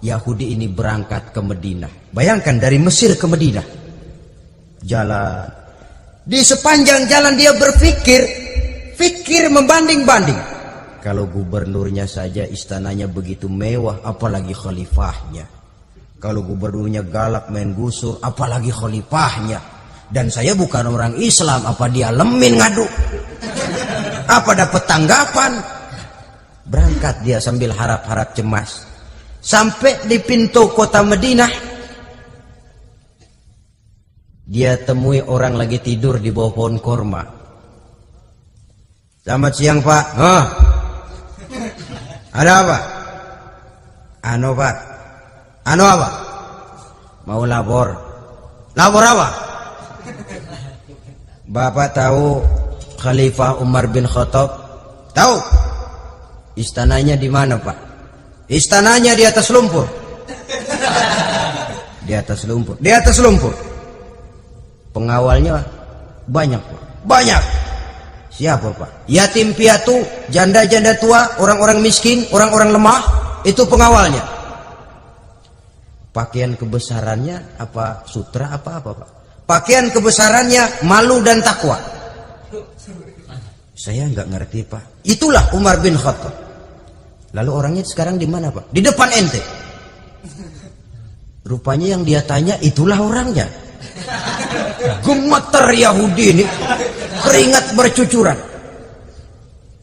Yahudi ini berangkat ke Madinah. Bayangkan dari Mesir ke Madinah, jalan. Di sepanjang jalan dia berpikir, membanding-banding. Kalau gubernurnya saja istananya begitu mewah, apalagi khalifahnya. Kalau gubernurnya galak main gusur, apalagi khalifahnya. Dan saya bukan orang Islam, apa dia lemin ngadu? Apa dapat tanggapan? Berangkat dia sambil harap-harap cemas. Sampai di pintu kota Madinah, dia temui orang lagi tidur di bawah pohon korma. Selamat siang, Pak. Ada apa? Pak. Apa? Mau lapor. Lapor apa? Bapak tahu Khalifah Umar bin Khattab? Tahu? Istananya di mana, Pak? Istananya di atas lumpur. Di atas lumpur. Di atas lumpur. Pengawalnya banyak, Pak. Banyak. Siapa, Pak? Yatim piatu, janda-janda tua, orang-orang miskin, orang-orang lemah, itu pengawalnya. Pakaian kebesarannya apa sutra apa, Pak? Pakaian kebesarannya malu dan takwa. Saya nggak ngerti, Pak. Itulah Umar bin Khattab. Lalu orangnya sekarang di mana, Pak? Di depan ente. Rupanya yang dia tanya itulah orangnya. Gemeter Yahudi ini, keringat bercucuran.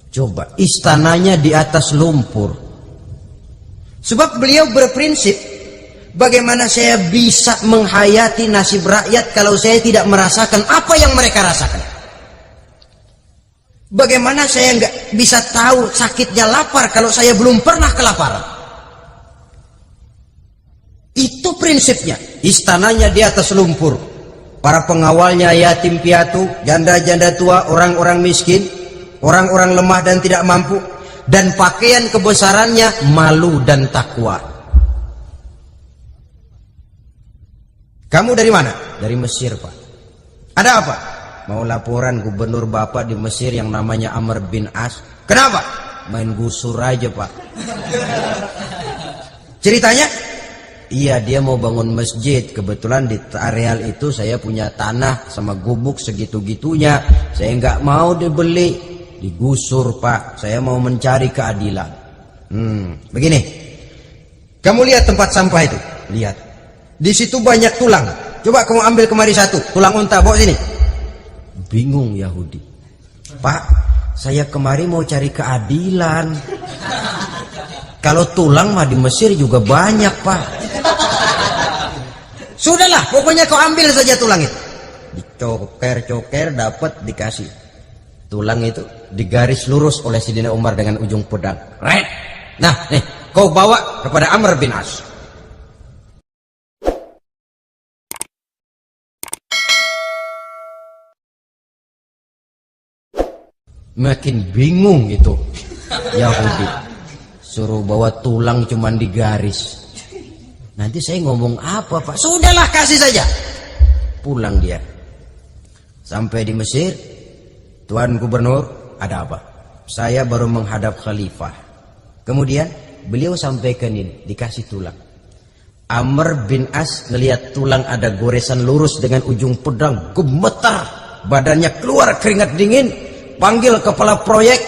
Coba, istananya di atas lumpur. Sebab beliau berprinsip, bagaimana saya bisa menghayati nasib rakyat kalau saya tidak merasakan apa yang mereka rasakan? Bagaimana saya nggak bisa tahu sakitnya lapar kalau saya belum pernah kelaparan? Itu prinsipnya. Istananya di atas lumpur. Para pengawalnya yatim piatu, janda-janda tua, orang-orang miskin, orang-orang lemah dan tidak mampu. Dan pakaian kebesarannya malu dan takwa. Kamu dari mana? Dari Mesir, Pak. Ada apa? Mau laporan gubernur Bapak di Mesir yang namanya Amr bin As. Kenapa? Main gusur aja, Pak. Ceritanya? Iya, dia mau bangun masjid. Kebetulan di areal itu saya punya tanah sama gubuk segitu-gitunya. Saya nggak mau dibeli. digusur Pak, saya mau mencari keadilan. Begini, kamu lihat tempat sampah itu, lihat, di situ banyak tulang, coba kamu ambil kemari satu, tulang unta, bawa sini. Bingung Yahudi, Pak, saya kemari mau cari keadilan, kalau tulang mah di Mesir juga banyak Pak. Sudahlah, pokoknya kau ambil saja tulang itu. Dicoker-coker, dapat, dikasih. Tulang itu digaris lurus oleh Sayyidina Umar dengan ujung pedang. Red. Nah, nih, kau bawa kepada Amr bin As. Makin bingung itu Yahudi. Suruh bawa tulang cuman digaris. Nanti saya ngomong apa Pak? Sudahlah, kasih saja. Pulang dia. Sampai di Mesir, Tuan Gubernur, ada apa? Saya baru menghadap khalifah. Kemudian beliau sampaikan ini, dikasih tulang. Amr bin As ngelihat tulang ada goresan lurus dengan ujung pedang, gemetar, badannya keluar keringat dingin, panggil kepala proyek,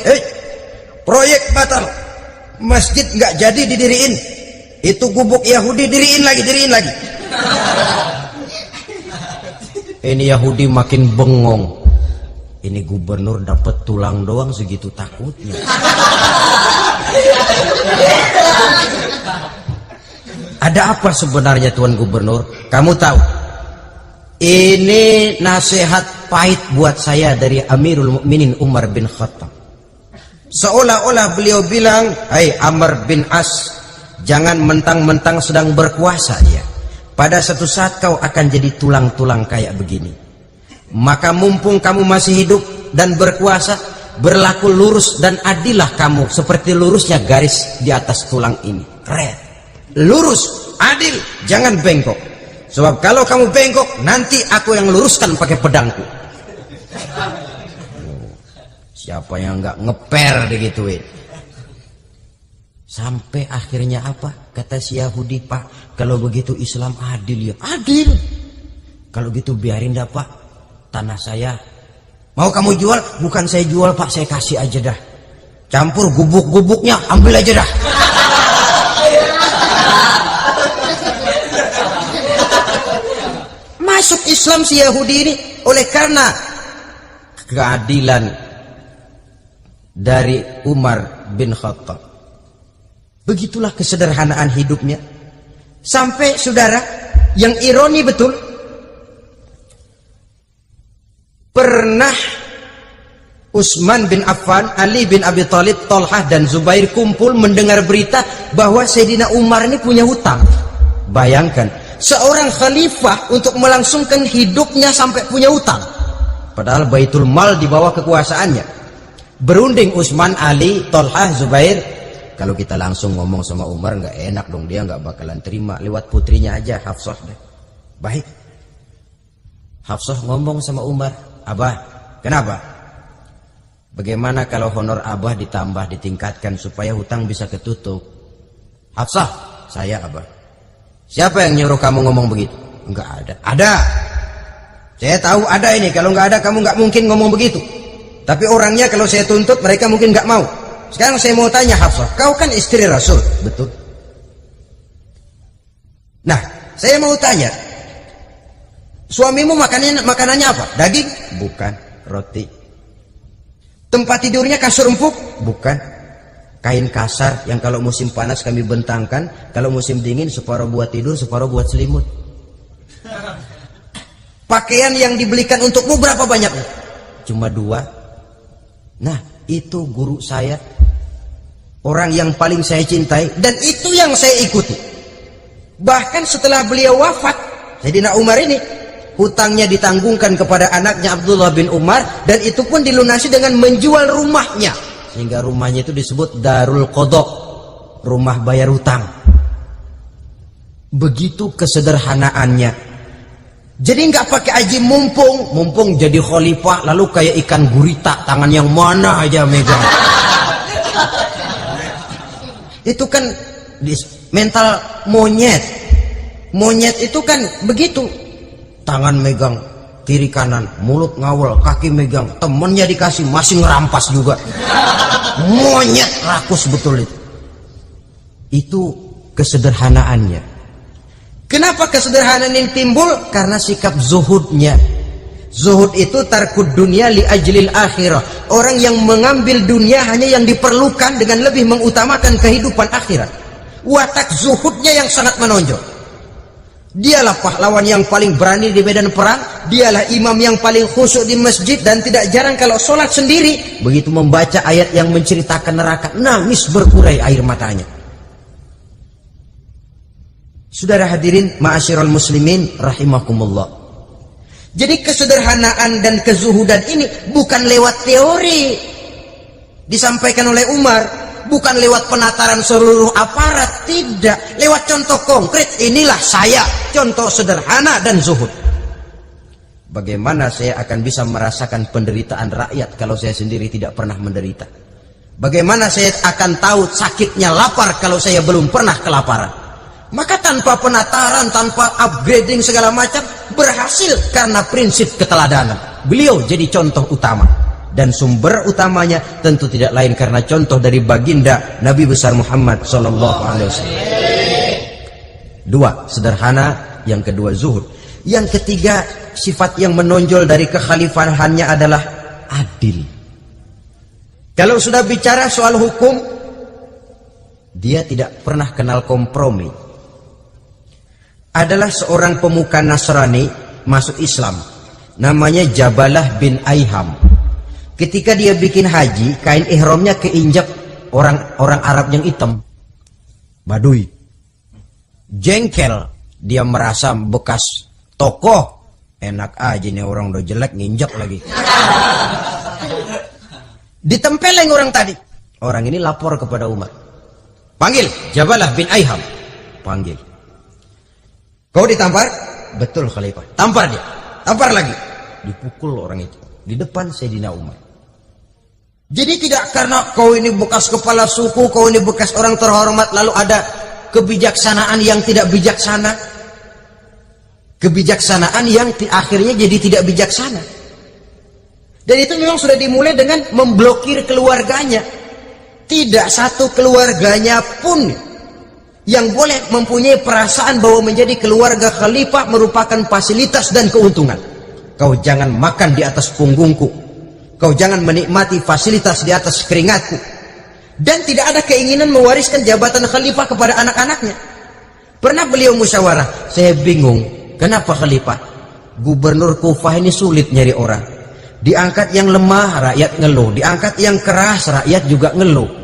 proyek batal, masjid nggak jadi didiriin. Itu gubuk Yahudi, diriin lagi. Ini Yahudi makin bengong. Ini gubernur dapat tulang doang segitu takutnya. Ada apa sebenarnya Tuan Gubernur? Kamu tahu, ini nasihat pahit buat saya dari Amirul Mukminin Umar bin Khattab. Seolah-olah beliau bilang, "Hai Amr bin As, jangan mentang-mentang sedang berkuasa ya. Pada satu saat kau akan jadi tulang-tulang kayak begini. Maka mumpung kamu masih hidup dan berkuasa, berlaku lurus dan adillah kamu seperti lurusnya garis di atas tulang ini. Keren. Lurus, adil, jangan bengkok. Sebab kalau kamu bengkok, nanti aku yang luruskan pakai pedangku." Siapa yang nggak ngeper digituin? Sampai akhirnya apa? Kata si Yahudi, Pak, kalau begitu Islam adil ya. Adil. Kalau gitu biarin dah Pak, tanah saya. Mau kamu jual? Bukan saya jual Pak, saya kasih aja dah. Campur gubuk-gubuknya, ambil aja dah. Masuk Islam si Yahudi ini oleh karena keadilan dari Umar bin Khattab. Begitulah kesederhanaan hidupnya. Sampai saudara, yang ironi betul, pernah Utsman bin Affan, Ali bin Abi Thalib, Thalhah dan Zubair kumpul mendengar berita bahwa Sayyidina Umar ini punya hutang. Bayangkan, seorang khalifah untuk melangsungkan hidupnya sampai punya hutang. Padahal Baitul Mal di bawah kekuasaannya. Berunding Utsman, Ali, Thalhah, Zubair. Kalau kita langsung ngomong sama Umar nggak enak dong, dia nggak bakalan terima. Lewat putrinya aja, Hafsah deh. Baik. Hafsah ngomong sama Umar, Abah, kenapa? Bagaimana kalau honor Abah ditambah, ditingkatkan supaya hutang bisa ketutup? Hafsah, saya Abah. Siapa yang nyuruh kamu ngomong begitu? Enggak ada. Ada. Saya tahu ada ini. Kalau nggak ada kamu nggak mungkin ngomong begitu. Tapi orangnya kalau saya tuntut mereka mungkin nggak mau. Sekarang saya mau tanya Hafsah, kau kan istri Rasul, betul? Nah, saya mau tanya, suamimu makanannya apa? Daging? Bukan. Roti. Tempat tidurnya kasur empuk? Bukan. Kain kasar yang kalau musim panas kami bentangkan, kalau musim dingin separuh buat tidur, separuh buat selimut. Pakaian yang dibelikan untukmu berapa banyaknya? Cuma 2. Nah, itu guru saya, orang yang paling saya cintai, dan itu yang saya ikuti. Bahkan setelah beliau wafat, Sayyidina Umar ini hutangnya ditanggungkan kepada anaknya Abdullah bin Umar, dan itu pun dilunasi dengan menjual rumahnya, sehingga rumahnya itu disebut Darul Qadha, rumah bayar hutang. Begitu kesederhanaannya. Jadi nggak pakai aji mumpung jadi khalifah lalu kayak ikan gurita, tangan yang mana aja megang. Itu kan mental monyet. Monyet itu kan begitu, tangan megang kiri kanan, mulut ngawal, kaki megang, temennya dikasih masih ngerampas juga. Monyet rakus betul itu. Itu kesederhanaannya. Kenapa kesederhanaan ini timbul? Karena sikap zuhudnya. Zuhud itu tarkud dunia li ajlil akhirah. Orang yang mengambil dunia hanya yang diperlukan dengan lebih mengutamakan kehidupan akhirat. Watak zuhudnya yang sangat menonjol. Dialah pahlawan yang paling berani di medan perang. Dialah imam yang paling khusyuk di masjid. Dan tidak jarang kalau sholat sendiri, begitu membaca ayat yang menceritakan neraka, nangis berurai air matanya. Saudara hadirin ma'asyiral muslimin rahimakumullah. Jadi kesederhanaan dan kezuhudan ini bukan lewat teori disampaikan oleh Umar, bukan lewat penataran seluruh aparat, tidak, lewat contoh konkret. Inilah saya, contoh sederhana dan zuhud. Bagaimana saya akan bisa merasakan penderitaan rakyat kalau saya sendiri tidak pernah menderita? Bagaimana saya akan tahu sakitnya lapar kalau saya belum pernah kelaparan? Maka tanpa penataran, tanpa upgrading segala macam, berhasil karena prinsip keteladanan. Beliau jadi contoh utama. Dan sumber utamanya tentu tidak lain karena contoh dari baginda Nabi besar Muhammad SAW. Dua, sederhana. Yang kedua, zuhud. Yang ketiga, sifat yang menonjol dari kekhalifahannya adalah adil. Kalau sudah bicara soal hukum, dia tidak pernah kenal kompromi. Adalah seorang pemuka Nasrani masuk Islam, namanya Jabalah bin Aiham. Ketika dia bikin haji, kain ihramnya keinjak orang Arab yang hitam, Baduy. Jengkel, dia merasa bekas tokoh, enak aja nih orang udah jelek nginjak lagi. Ditempeleng orang tadi. Orang ini lapor kepada Umar, panggil Jabalah bin Aiham. Panggil. Kau ditampar? Betul Khalifah. Tampar dia. Tampar lagi. Dipukul orang itu di depan Sayyidina Umar. Jadi tidak karena kau ini bekas kepala suku, kau ini bekas orang terhormat, lalu ada kebijaksanaan yang tidak bijaksana. Kebijaksanaan yang akhirnya jadi tidak bijaksana. Dan itu memang sudah dimulai dengan memblokir keluarganya. Tidak satu keluarganya pun yang boleh mempunyai perasaan bahwa menjadi keluarga khalifah merupakan fasilitas dan keuntungan. Kau jangan makan di atas punggungku, kau jangan menikmati fasilitas di atas keringatku. Dan tidak ada keinginan mewariskan jabatan khalifah kepada anak-anaknya. Pernah beliau musyawarah, saya bingung, kenapa khalifah? Gubernur Kufah ini sulit nyari orang. Diangkat yang lemah, rakyat ngeluh. Diangkat yang keras, rakyat juga ngeluh.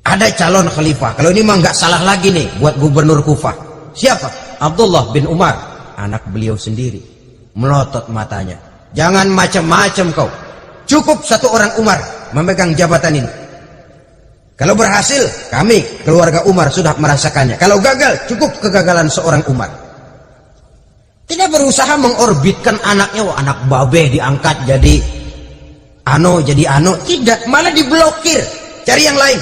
Ada calon khalifah, kalau ini mah nggak salah lagi nih buat gubernur Kufah. Siapa? Abdullah bin Umar, anak beliau sendiri. Melotot matanya. Jangan macam-macam kau. Cukup satu orang Umar memegang jabatan ini. Kalau berhasil, kami keluarga Umar sudah merasakannya. Kalau gagal, cukup kegagalan seorang Umar. Tidak berusaha mengorbitkan anaknya, wah anak babeh diangkat jadi ano. Tidak, malah diblokir. Cari yang lain.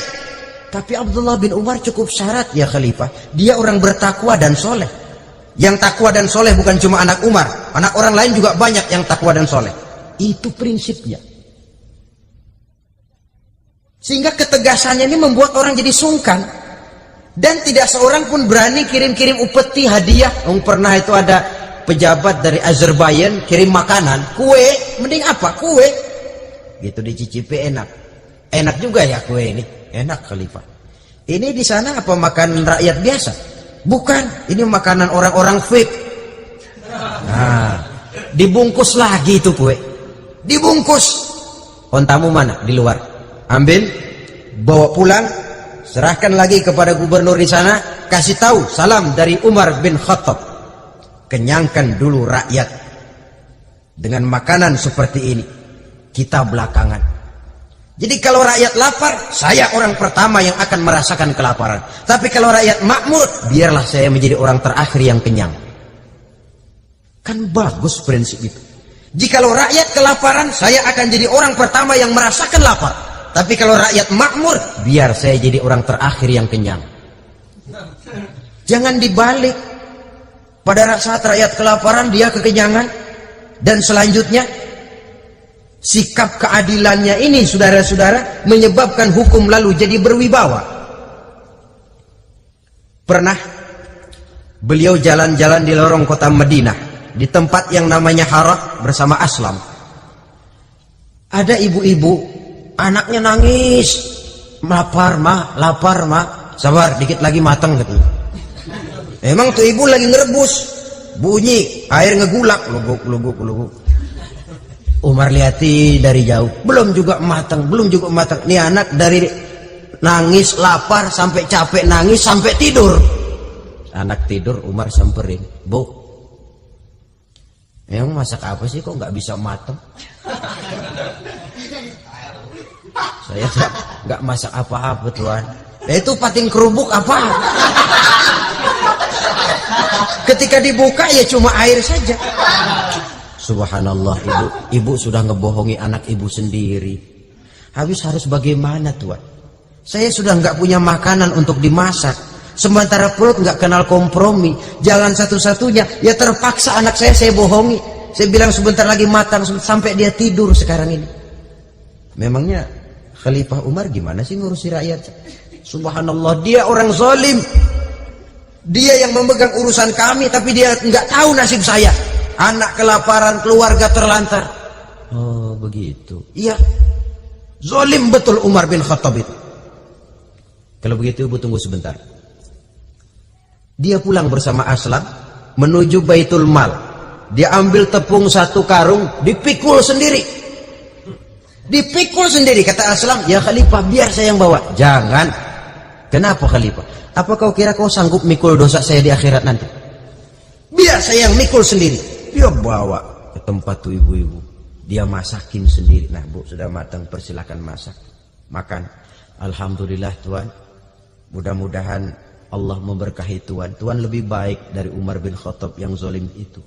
Tapi Abdullah bin Umar cukup syarat ya khalifah. Dia orang bertakwa dan soleh. Yang takwa dan soleh bukan cuma anak Umar. Anak orang lain juga banyak yang takwa dan soleh. Itu prinsipnya. Sehingga ketegasannya ini membuat orang jadi sungkan. Dan tidak seorang pun berani kirim-kirim upeti hadiah. Pernah itu ada pejabat dari Azerbaijan kirim makanan. Kue, mending apa? Kue. Gitu dicicipi enak. Enak juga ya kue ini. Enak khalifah. Ini di sana apa makanan rakyat biasa? Bukan, ini makanan orang-orang fake. Nah, dibungkus lagi itu kue. Dibungkus. Ontamu mana? Di luar. Ambil, bawa pulang, serahkan lagi kepada gubernur di sana, kasih tahu salam dari Umar bin Khattab. Kenyangkan dulu rakyat dengan makanan seperti ini. Kita belakangan. Jadi kalau rakyat lapar, saya orang pertama yang akan merasakan kelaparan. Tapi kalau rakyat makmur, biarlah saya menjadi orang terakhir yang kenyang. Kan bagus prinsip itu. Jikalau rakyat kelaparan, saya akan jadi orang pertama yang merasakan lapar. Tapi kalau rakyat makmur, biar saya jadi orang terakhir yang kenyang. Jangan dibalik. Pada saat rakyat kelaparan, dia kekenyangan. Dan selanjutnya, sikap keadilannya ini saudara-saudara menyebabkan hukum lalu jadi berwibawa. Pernah beliau jalan-jalan di lorong kota Madinah, di tempat yang namanya Harah bersama Aslam. Ada ibu-ibu, anaknya nangis, lapar mah, sabar dikit lagi matang katanya. Emang tuh ibu lagi ngerebus, bunyi air ngegulak, luguk. Umar lihati dari jauh, belum juga matang. Nih anak dari nangis lapar sampai capek nangis sampai tidur. Anak tidur, Umar samperin, Bu, emang masak apa sih kok nggak bisa matang? Saya nggak masak apa-apa tuan. Itu pating kerupuk apa? Ketika dibuka ya cuma air saja. Subhanallah, ibu sudah ngebohongi anak ibu sendiri. Habis harus bagaimana tuan? Saya sudah nggak punya makanan untuk dimasak, sementara perut nggak kenal kompromi. Jalan satu-satunya ya terpaksa anak saya bohongi. Saya bilang sebentar lagi matang sampai dia tidur sekarang ini. Memangnya Khalifah Umar gimana sih ngurusi rakyat? Subhanallah, dia orang zalim. Dia yang memegang urusan kami, tapi dia nggak tahu nasib saya. Anak kelaparan, keluarga terlantar. Oh begitu. Iya, zalim betul Umar bin Khattab itu. Kalau begitu ibu tunggu sebentar. Dia pulang bersama Aslam menuju Baitul Mal. Dia ambil tepung 1 karung, dipikul sendiri. Dipikul sendiri, kata Aslam, ya Khalifah biar saya yang bawa. Jangan. Kenapa Khalifah? Apa kau kira kau sanggup mikul dosa saya di akhirat nanti? Biar saya yang mikul sendiri. Dia bawa ke tempat tuh ibu-ibu. Dia masakin sendiri. Nah Bu, sudah matang, persilakan masak. Makan. Alhamdulillah Tuan. Mudah-mudahan Allah memberkahi Tuan. Tuan lebih baik dari Umar bin Khattab yang zalim itu.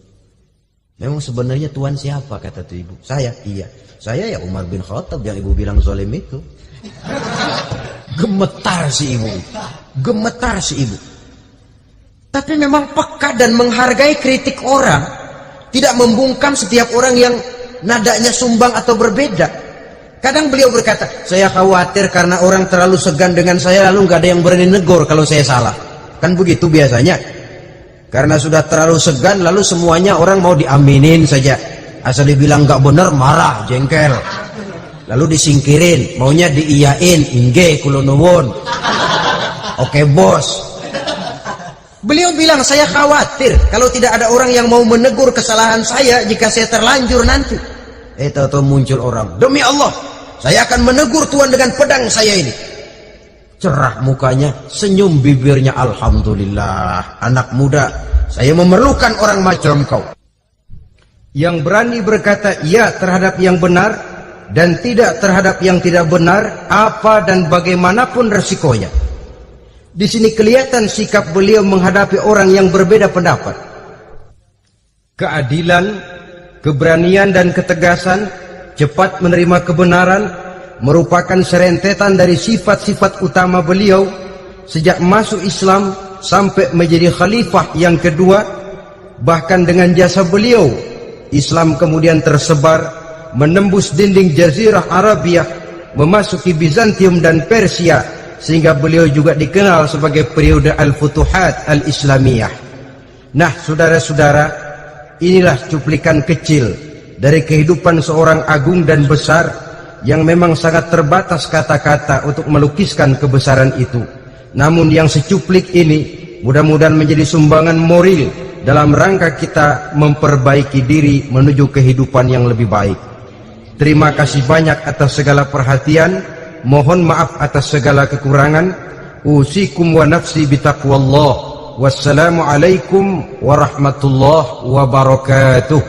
Memang sebenarnya Tuan siapa, kata tuh ibu? Saya. Iya, saya ya Umar bin Khattab yang ibu bilang zalim itu. Gemetar si ibu. Gemetar si ibu. Tapi memang peka dan menghargai kritik orang. Tidak membungkam setiap orang yang nadanya sumbang atau berbeda. Kadang beliau berkata, saya khawatir karena orang terlalu segan dengan saya lalu nggak ada yang berani negur kalau saya salah. Kan begitu biasanya. Karena sudah terlalu segan lalu semuanya orang mau diaminin saja. Asal dibilang nggak benar marah, jengkel. Lalu disingkirin, maunya diiyain, inge kulo nuwun. Oke bos. Beliau bilang, saya khawatir kalau tidak ada orang yang mau menegur kesalahan saya jika saya terlanjur nanti. Tahu-tahu muncul orang, demi Allah, saya akan menegur Tuan dengan pedang saya ini. Cerah mukanya, senyum bibirnya, alhamdulillah. Anak muda, saya memerlukan orang macam kau. Yang berani berkata iya terhadap yang benar dan tidak terhadap yang tidak benar, apa dan bagaimanapun resikonya. Di sini kelihatan sikap beliau menghadapi orang yang berbeda pendapat. Keadilan, keberanian dan ketegasan, cepat menerima kebenaran, merupakan serentetan dari sifat-sifat utama beliau sejak masuk Islam sampai menjadi khalifah yang kedua. Bahkan dengan jasa beliau, Islam kemudian tersebar, menembus dinding Jazirah Arabia, memasuki Bizantium dan Persia, sehingga beliau juga dikenal sebagai periode Al-Futuhat Al-Islamiyah. Nah saudara-saudara, inilah cuplikan kecil dari kehidupan seorang agung dan besar yang memang sangat terbatas kata-kata untuk melukiskan kebesaran itu. Namun yang secuplik ini mudah-mudahan menjadi sumbangan moral dalam rangka kita memperbaiki diri menuju kehidupan yang lebih baik. Terima kasih banyak atas segala perhatian. Mohon maaf atas segala kekurangan. Usikum wa nafsi bitaqwallah. Wassalamualaikum warahmatullahi wabarakatuh.